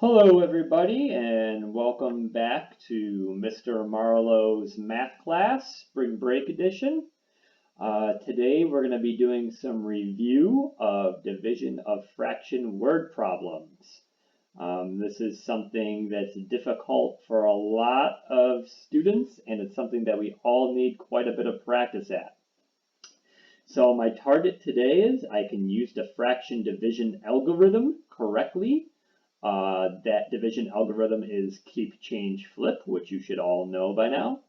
Hello everybody and welcome back to Mr. Marlowe's math class, spring break edition. Today we're going to be doing some review of division of fraction word problems. This is something that's difficult for a lot of students and it's something that we all need quite a bit of practice at. So my target today is I can use the fraction division algorithm correctly. That division algorithm is keep, change, flip, which you should all know by now.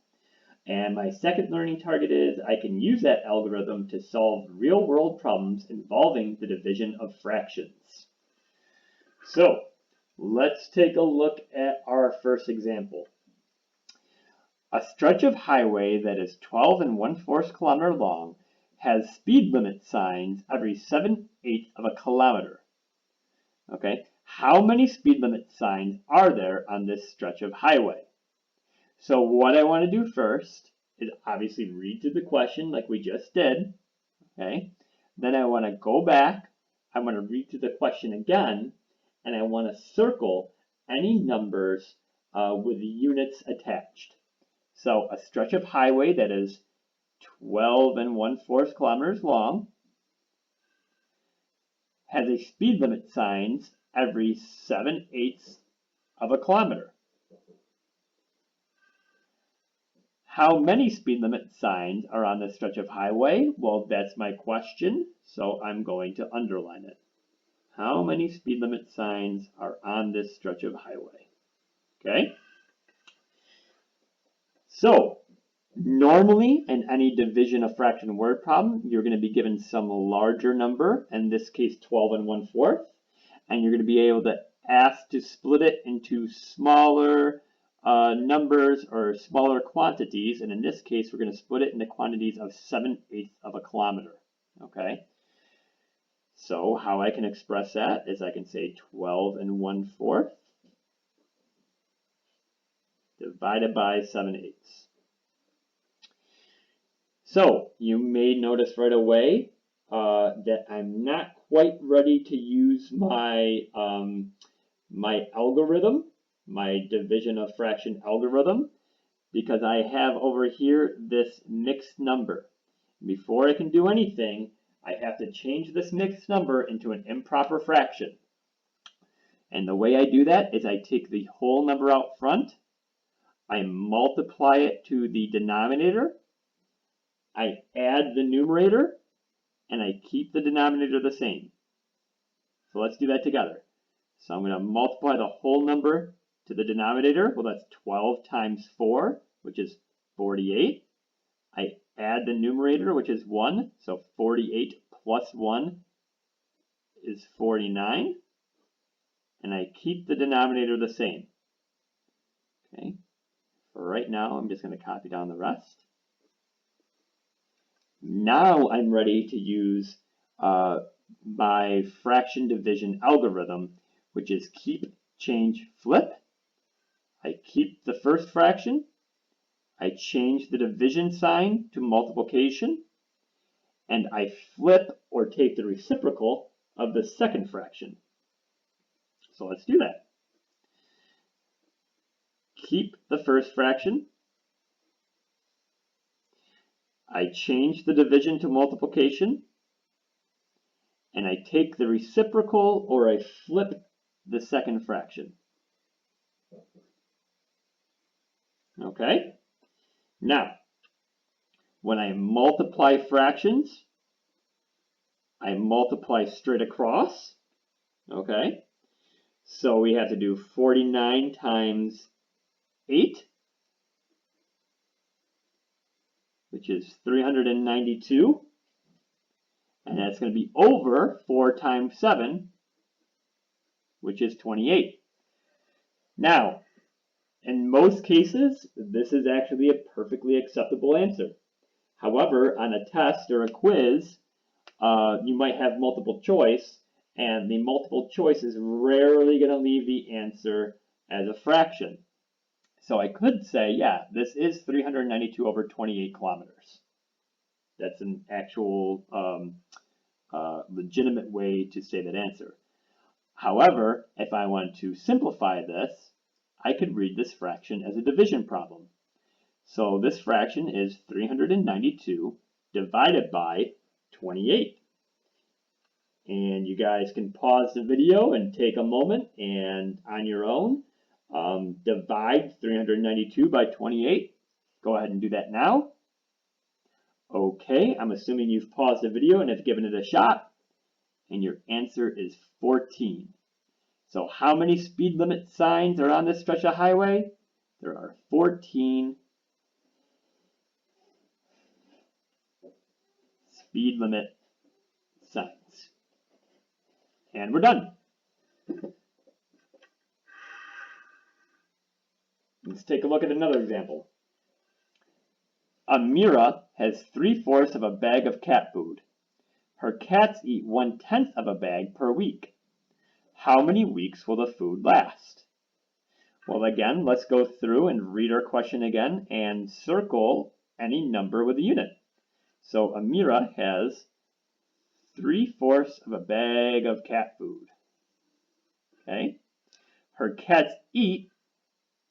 And my second learning target is I can use that algorithm to solve real-world problems involving the division of fractions. So let's take a look at our first example. A stretch of highway that is 12 1/4 kilometers long has speed limit signs every 7/8 of a kilometer. Okay. How many speed limit signs are there on this stretch of highway? So what I want to do first is obviously read through the question like we just did. Okay. Then I want to go back. I want to read through the question again, and I want to circle any numbers with the units attached. So a stretch of highway that is 12 1/4 kilometers long has a speed limit signs every 7/8 of a kilometer. How many speed limit signs are on this stretch of highway? Well, that's my question, so I'm going to underline it. How many speed limit signs are on this stretch of highway? Okay? So, normally in any division of fraction word problem, you're going to be given some larger number, in this case 12 1/4, and you're going to be able to ask to split it into smaller numbers or smaller quantities, and in this case we're going to split it into quantities of 7/8 of a kilometer. Okay, so how I can express that is I can say 12 1/4 divided by 7/8. So you may notice right away that I'm not quite ready to use my my algorithm, my division of fraction algorithm, because I have over here this mixed number. Before I can do anything, I have to change this mixed number into an improper fraction. And the way I do that is I take the whole number out front, I multiply it to the denominator, I add the numerator, and I keep the denominator the same. So let's do that together. So I'm going to multiply the whole number to the denominator. Well, that's 12 times 4, which is 48. I add the numerator, which is 1. So 48 plus 1 is 49. And I keep the denominator the same. Okay. For right now, I'm just going to copy down the rest. Now I'm ready to use my fraction division algorithm, which is keep, change, flip. I keep the first fraction. I change the division sign to multiplication. And I flip or take the reciprocal of the second fraction. So let's do that. Keep the first fraction. I change the division to multiplication. And I take the reciprocal or I flip the second fraction. Okay? Now, when I multiply fractions, I multiply straight across. Okay? So we have to do 49 times 8, which is 392. And that's going to be over 4 times 7, which is 28. Now, in most cases, this is actually a perfectly acceptable answer. However, on a test or a quiz, you might have multiple choice, and the multiple choice is rarely going to leave the answer as a fraction. So I could say, yeah, this is 392 over 28 kilometers. That's an actual legitimate way to say that answer. However, if I want to simplify this, I could read this fraction as a division problem. So this fraction is 392 divided by 28. And you guys can pause the video and take a moment and on your own divide 392 by 28. Go ahead and do that now. Okay, I'm assuming you've paused the video and have given it a shot. And your answer is 14. So how many speed limit signs are on this stretch of highway? There are 14 speed limit signs. And we're done. Let's take a look at another example. Amira has 3/4 of a bag of cat food. Her cats eat 1/10 of a bag per week. How many weeks will the food last? Well, again, let's go through and read our question again and circle any number with a unit. So Amira has 3/4 of a bag of cat food. Okay. Her cats eat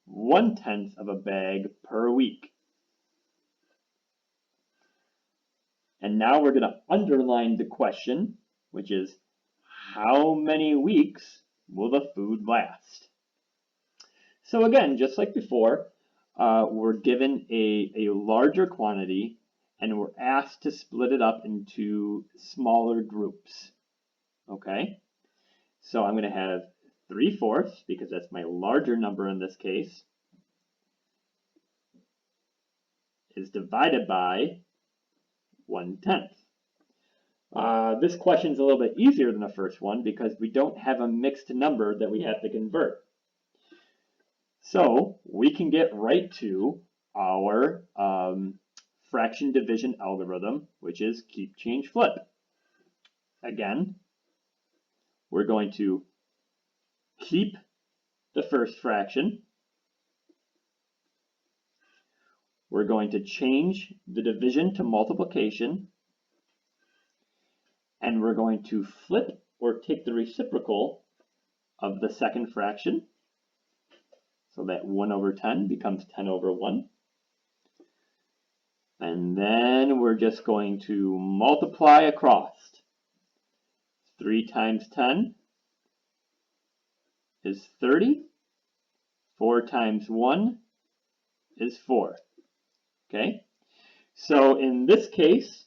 1/10 of a bag per week. And now we're going to underline the question, which is, how many weeks will the food last? So again, just like before, we're given a larger quantity and we're asked to split it up into smaller groups. Okay? So I'm going to have 3/4, because that's my larger number in this case, is divided by 1/10. This question is a little bit easier than the first one because we don't have a mixed number that we have to convert. So we can get right to our fraction division algorithm, which is keep, change, flip. Again, we're going to keep the first fraction. We're going to change the division to multiplication. And we're going to flip or take the reciprocal of the second fraction. So that 1/10 becomes 10/1. And then we're just going to multiply across. 3 times 10 is 30. 4 times 1 is 4. Okay? So in this case,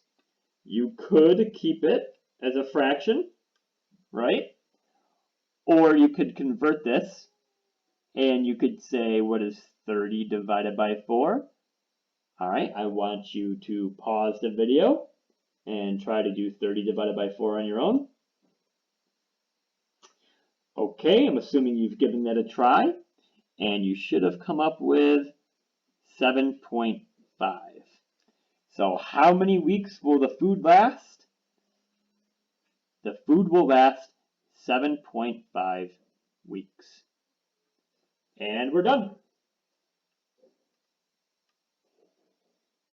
you could keep it as a fraction, right? Or you could convert this and you could say, what is 30 divided by 4? All right, I want you to pause the video and try to do 30 divided by 4 on your own. Okay, I'm assuming you've given that a try, and you should have come up with 7.5. So how many weeks will the food last? The food will last 7.5 weeks. And we're done.